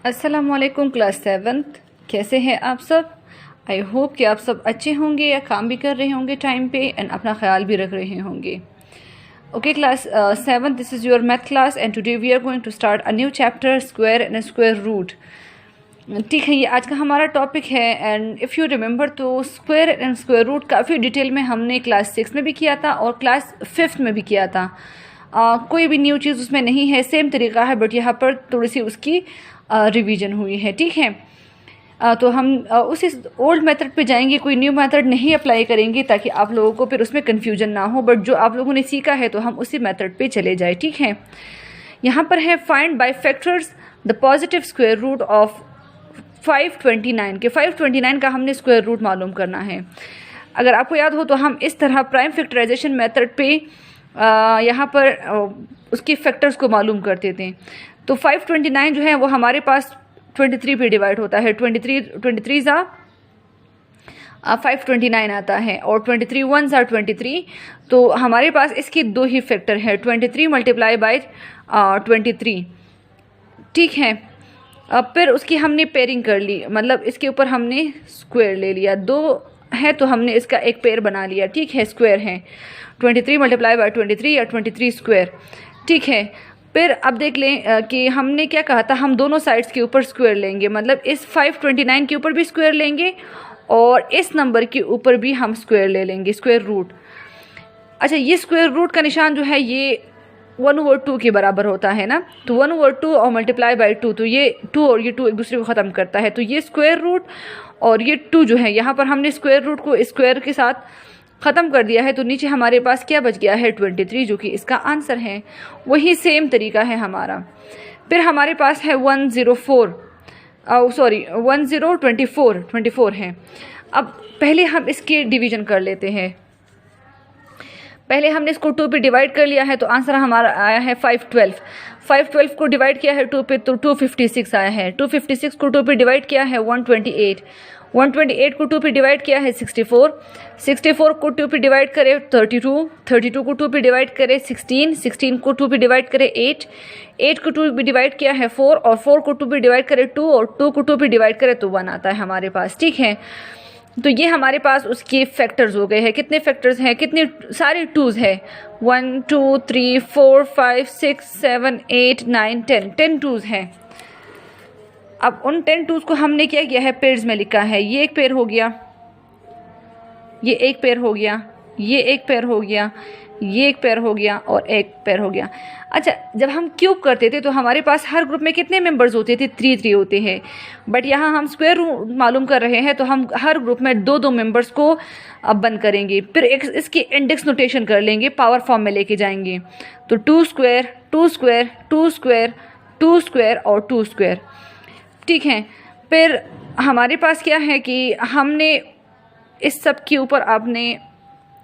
अस्सलामुअलैकुम class 7th। कैसे हैं आप सब? आई होप कि आप सब अच्छे होंगे या काम भी कर रहे होंगे टाइम पे एंड अपना ख्याल भी रख रहे होंगे। Okay class 7th, this is your math class and today we are going to start a new chapter square and square root. ठीक है, ये आज का हमारा टॉपिक है एंड इफ़ यू रिमेंबर तो स्क्वायर एंड स्क्वायर रूट काफ़ी detail में हमने क्लास 6 में भी किया था और क्लास 5th में भी किया था। कोई भी न्यू चीज़ उसमें नहीं है, सेम तरीका है, बट यहाँ पर थोड़ी सी उसकी रिवीजन हुई है। ठीक है, तो हम उसी ओल्ड मेथड पे जाएंगे, कोई न्यू मेथड नहीं अप्लाई करेंगे ताकि आप लोगों को फिर उसमें कन्फ्यूजन ना हो। बट जो आप लोगों ने सीखा है तो हम उसी मेथड पे चले जाए। ठीक है, यहाँ पर है find by factors the positive square root of 529 के 529 का हमने स्क्वायर रूट मालूम करना है। अगर आपको याद हो तो हम इस तरह प्राइम फैक्टराइजेशन मेथड पे यहाँ पर उसके फैक्टर्स को मालूम करते थे। तो 529 जो है वो हमारे पास 23 पे डिवाइड होता है। 23 ज़ा 529 आता है और 23 1 ज़ा 23। तो हमारे पास इसके दो ही फैक्टर है, 23 मल्टीप्लाई बाय 23। ठीक है, अब फिर उसकी हमने पेयरिंग कर ली, मतलब इसके ऊपर हमने स्क्वायर ले लिया। दो है तो हमने इसका एक पेयर बना लिया। ठीक है, स्क्वायर है 23 मल्टीप्लाई बाय 23 या 23 स्क्वायर। ठीक है, फिर अब देख लें कि हमने क्या कहा था, हम दोनों साइड्स के ऊपर स्क्वायर लेंगे, मतलब इस 529 के ऊपर भी स्क्वायर लेंगे और इस नंबर के ऊपर भी हम स्क्वायर ले लेंगे, स्क्वायर रूट। अच्छा, ये स्क्वायर रूट का निशान जो है ये 1/2 के बराबर होता है ना, तो 1/2 और मल्टीप्लाई बाय 2, तो ये 2 और ये 2 एक दूसरे को ख़त्म करता है। तो ये स्क्वायर रूट और ये 2 जो है, यहाँ पर हमने स्क्वायर रूट को स्क्वायर के साथ ख़त्म कर दिया है। तो नीचे हमारे पास क्या बच गया है, 23, जो कि इसका आंसर है। वही सेम तरीका है हमारा। फिर हमारे पास है 1024 है। अब पहले हम इसकी डिवीज़न कर लेते हैं। पहले हमने इसको 2 पे डिवाइड कर लिया है तो आंसर हमारा आया है 512 को डिवाइड किया है 2 पे तो 256 आया है। 256 को 2 पे डिवाइड किया है 128 को 2 पे डिवाइड किया है 64 को 2 पे डिवाइड करें 32 को 2 पे डिवाइड करें 16 को 2 पे डिवाइड करें 8 को 2 पे डिवाइड किया है 4 और 4 को 2 पे डिवाइड करें 2 और 2 को 2 पे डिवाइड करें तो 1 आता है हमारे पास। ठीक है, तो ये हमारे पास उसके फैक्टर्स हो गए हैं। कितने फैक्टर्स हैं, कितने सारे 2s है, 1 2 3 4 5 6 7 8 9 10 2s हैं। अब उन 10 2s को हमने क्या किया है, पेयर्स में लिखा है। ये एक पेयर हो गया, ये एक पेयर हो गया, ये एक पेयर हो गया, ये एक पेयर हो गया और एक पेयर हो गया। अच्छा, जब हम क्यूब करते थे तो हमारे पास हर ग्रुप में कितने मेंबर्स होते थे, 3 होते हैं। बट यहाँ हम स्क्वायर रूट मालूम कर रहे हैं तो हम हर ग्रुप में 2 मेंबर्स को अब बंद करेंगे। फिर इसकी इंडेक्स नोटेशन कर लेंगे, पावर फॉर्म में लेके जाएंगे। तो 2 स्क्वायर 2 स्क्वायर 2 स्क्वायर 2 स्क्वायर और 2 स्क्वायर। ठीक है, फिर हमारे पास क्या है कि हमने इस सब के ऊपर आपने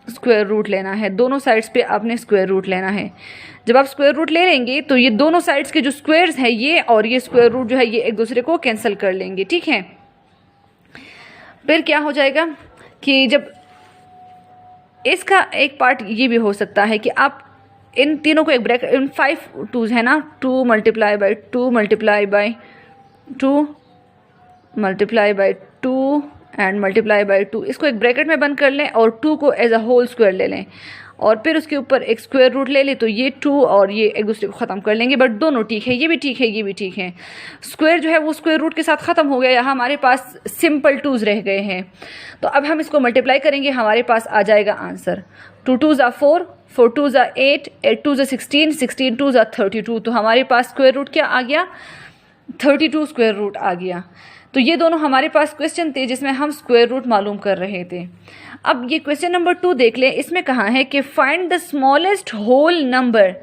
स्क्वायर रूट लेना है, दोनों साइड्स पे आपने स्क्वायर रूट लेना है। जब आप स्क्वायर रूट ले लेंगे तो ये दोनों साइड्स के जो स्क्वायर्स हैं ये और ये स्क्वायर रूट जो है ये एक दूसरे को कैंसिल कर लेंगे। ठीक है, फिर क्या हो जाएगा कि जब इसका एक पार्ट ये भी हो सकता है कि आप इन तीनों को एक ब्रैकेट, इन 5 2s है ना, 2 multiply by 2 multiply by 2 multiply by 2 and multiply by 2, इसको एक ब्रैकेट में बंद कर लें और 2 को एज अ होल स्क्वायर ले लें और फिर उसके ऊपर एक स्क्वायर रूट ले लें। तो ये 2 और ये एक दूसरे को ख़त्म कर लेंगे। बट दोनों ठीक है, ये भी ठीक है, ये भी ठीक है। स्क्वायर जो है वो स्क्वायर रूट के साथ ख़त्म हो गया, यहाँ हमारे पास सिंपल 2s रह गए हैं। तो अब हम इसको मल्टीप्लाई करेंगे, हमारे पास आ जाएगा आंसर 2 2 ज़ा 4 4 2 ज़ा 8 8 2 ज़ा 16 16 2 ज़ा 32। तो हमारे पास स्क्वायर रूट क्या आ गया, 32 स्क्वायर रूट आ गया। तो ये दोनों हमारे पास क्वेश्चन थे जिसमें हम स्क्वायर रूट मालूम कर रहे थे। अब ये क्वेश्चन नंबर 2 देख लें। इसमें कहा है कि find the smallest whole number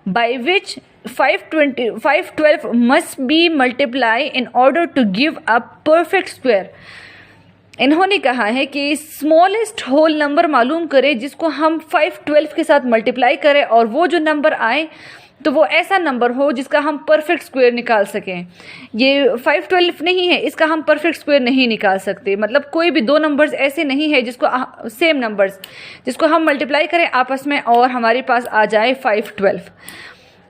by which 512 must be multiply in order to give a perfect square. इन्होंने कहा है कि स्मॉलेस्ट होल नंबर मालूम करें जिसको हम 512 के साथ मल्टीप्लाई करें और वो जो नंबर आए तो वो ऐसा नंबर हो जिसका हम परफेक्ट स्क्वायर निकाल सकें। ये 512 नहीं है, इसका हम परफेक्ट स्क्वायर नहीं निकाल सकते। मतलब कोई भी 2 नंबर्स ऐसे नहीं है जिसको सेम नंबर्स जिसको हम मल्टीप्लाई करें आपस में और हमारे पास आ जाए 512।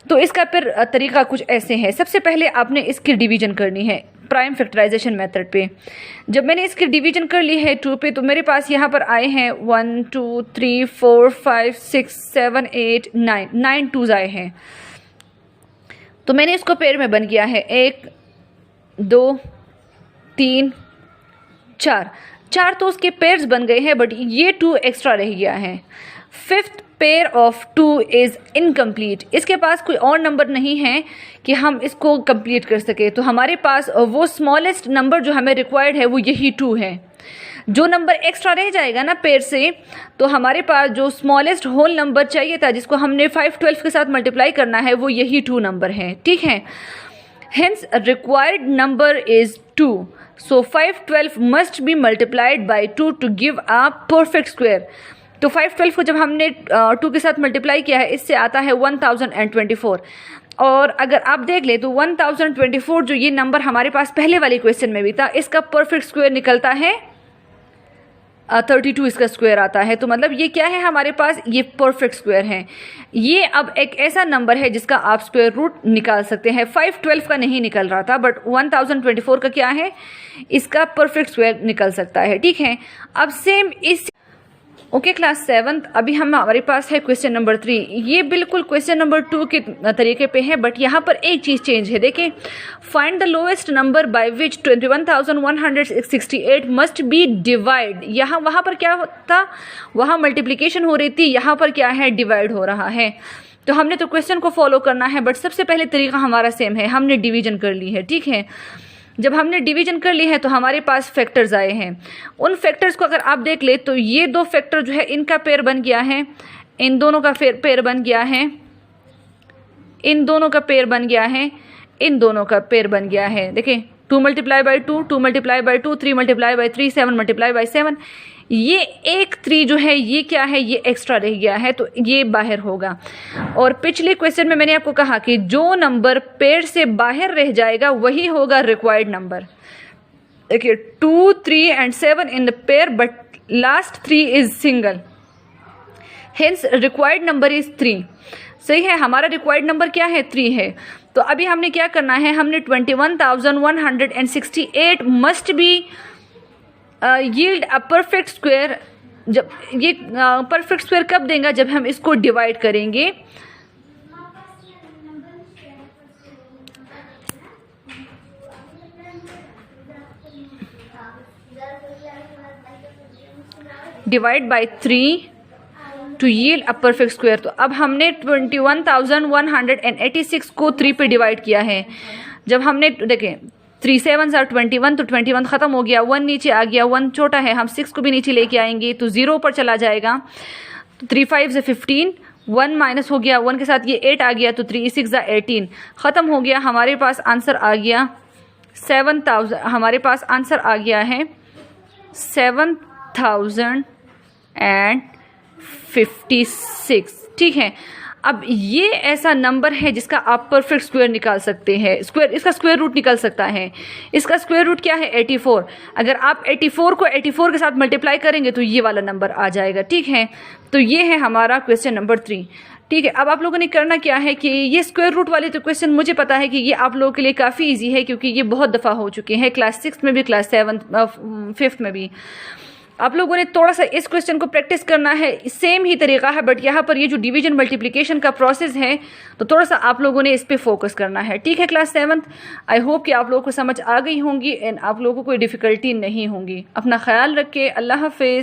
तो इसका फिर तरीका कुछ ऐसे है। सबसे पहले आपने इसकी डिवीजन करनी है प्राइम फैक्टराइजेशन मेथड पे। जब मैंने इसकी डिवीजन कर ली है 2 पे, तो मेरे पास यहाँ पर आए हैं 1 2 3 4 5 6 7 8 9 2s आए हैं। तो मैंने इसको पेयर में बन गया है 1 2 3 4 तो उसके पेयर्स बन गए हैं, बट ये 2 एक्स्ट्रा रह गया है। Fifth pair of 2 is incomplete. इसके पास कोई और नंबर नहीं है कि हम इसको कंप्लीट कर सके, तो हमारे पास वो स्मॉलेस्ट नंबर जो हमें रिक्वायर्ड है वो यही 2 है। जो नंबर एक्स्ट्रा रह जाएगा ना पेयर से, तो हमारे पास जो स्मॉलेस्ट होल नंबर चाहिए था जिसको हमने 512 के साथ मल्टीप्लाई करना है वो यही 2 नंबर है, ठीक है। Hence required number is 2, so 512 must be multiplied by 2 to give a perfect square. तो 512 को जब हमने 2 के साथ मल्टीप्लाई किया है, इससे आता है 1024। और अगर आप देख ले तो 1024 जो ये नंबर हमारे पास पहले वाले क्वेश्चन में भी था, इसका परफेक्ट स्क्वायर निकलता है 32 इसका स्क्वायर आता है। तो मतलब ये क्या है हमारे पास, ये परफेक्ट स्क्वायर है। ये अब एक ऐसा नंबर है जिसका आप स्क्वायर रूट निकाल सकते हैं। 512 का नहीं निकल रहा था, बट 1024 का क्या है, इसका परफेक्ट स्क्वायर निकल सकता है, ठीक है। अब सेम इस ओके क्लास 7th, अभी हमारे पास है क्वेश्चन नंबर 3। ये बिल्कुल क्वेश्चन नंबर 2 के तरीके पे है, बट यहाँ पर एक चीज़ चेंज है। देखें, find the lowest number by which 21,168 must be divide. यहाँ वहाँ पर क्या होता, वहाँ मल्टीप्लिकेशन हो रही थी, यहाँ पर क्या है, डिवाइड हो रहा है। तो हमने तो क्वेश्चन को फॉलो करना है, बट सबसे पहले तरीका हमारा सेम है, हमने डिवीजन कर ली है, ठीक है। जब हमने डिवीजन कर ली है तो हमारे पास फैक्टर्स आए हैं। उन फैक्टर्स को अगर आप देख ले तो ये 2 फैक्टर जो है इनका पेयर बन गया है, इन दोनों का पेयर बन गया है, इन दोनों का पेयर बन गया है, इन दोनों का पेयर बन गया है। देखें, 2 multiply by 2, 2 multiply by 2, 3 multiply by 3, 7 multiply by 7। ये एक 3 जो है ये क्या है, ये एक्स्ट्रा रह गया है, तो ये बाहर होगा। और पिछले क्वेश्चन में मैंने आपको कहा कि जो नंबर पेयर से बाहर रह जाएगा वही होगा रिक्वायर्ड नंबर। देखिए 2 3 and 7 in the pair, but last 3 is single, hence required number is 3। सही है, हमारा रिक्वायर्ड नंबर क्या है, 3 है। तो अभी हमने क्या करना है, हमने 21,168 must be yield a perfect square. जब ये परफेक्ट स्क्वायर कब देगा, जब हम इसको डिवाइड करेंगे। Divide by 3 to yield a perfect square. तो अब हमने 21,186 को 3 पे डिवाइड किया है। जब हमने देखें 3 7s are 21, तो 21 ख़त्म हो गया, 1 नीचे आ गया, 1 छोटा है, हम 6 को भी नीचे लेके आएंगे तो 0 पर चला जाएगा। तो 3 5 से 15, 1 माइनस हो गया, 1 के साथ ये 8 आ गया, तो 3 6 18 ख़त्म हो गया। हमारे पास आंसर आ गया 7,000, हमारे पास आंसर आ गया है 7,056, ठीक है। अब ये ऐसा नंबर है जिसका आप परफेक्ट स्क्वायर निकाल सकते हैं, इसका स्क्वायर रूट निकल सकता है। इसका स्क्वायर रूट क्या है, 84। अगर आप 84 को 84 के साथ मल्टीप्लाई करेंगे तो ये वाला नंबर आ जाएगा, ठीक है। तो ये है हमारा क्वेश्चन नंबर 3, ठीक है। अब आप लोगों ने करना क्या है कि ये स्क्वायर रूट वाले तो क्वेश्चन मुझे पता है कि ये आप लोगों के लिए काफ़ी ईजी है, क्योंकि ये बहुत दफ़ा हो चुके हैं, क्लास 6 में भी, क्लास 7 5th में भी। आप लोगों ने थोड़ा सा इस क्वेश्चन को प्रैक्टिस करना है, सेम ही तरीका है, बट यहाँ पर ये जो डिवीजन मल्टीप्लिकेशन का प्रोसेस है तो थोड़ा सा आप लोगों ने इस पे फोकस करना है, ठीक है। क्लास 7th, आई होप कि आप लोगों को समझ आ गई होंगी एंड आप लोगों को कोई डिफ़िकल्टी नहीं होंगी। अपना ख्याल रखें, अल्लाह हाफिज़।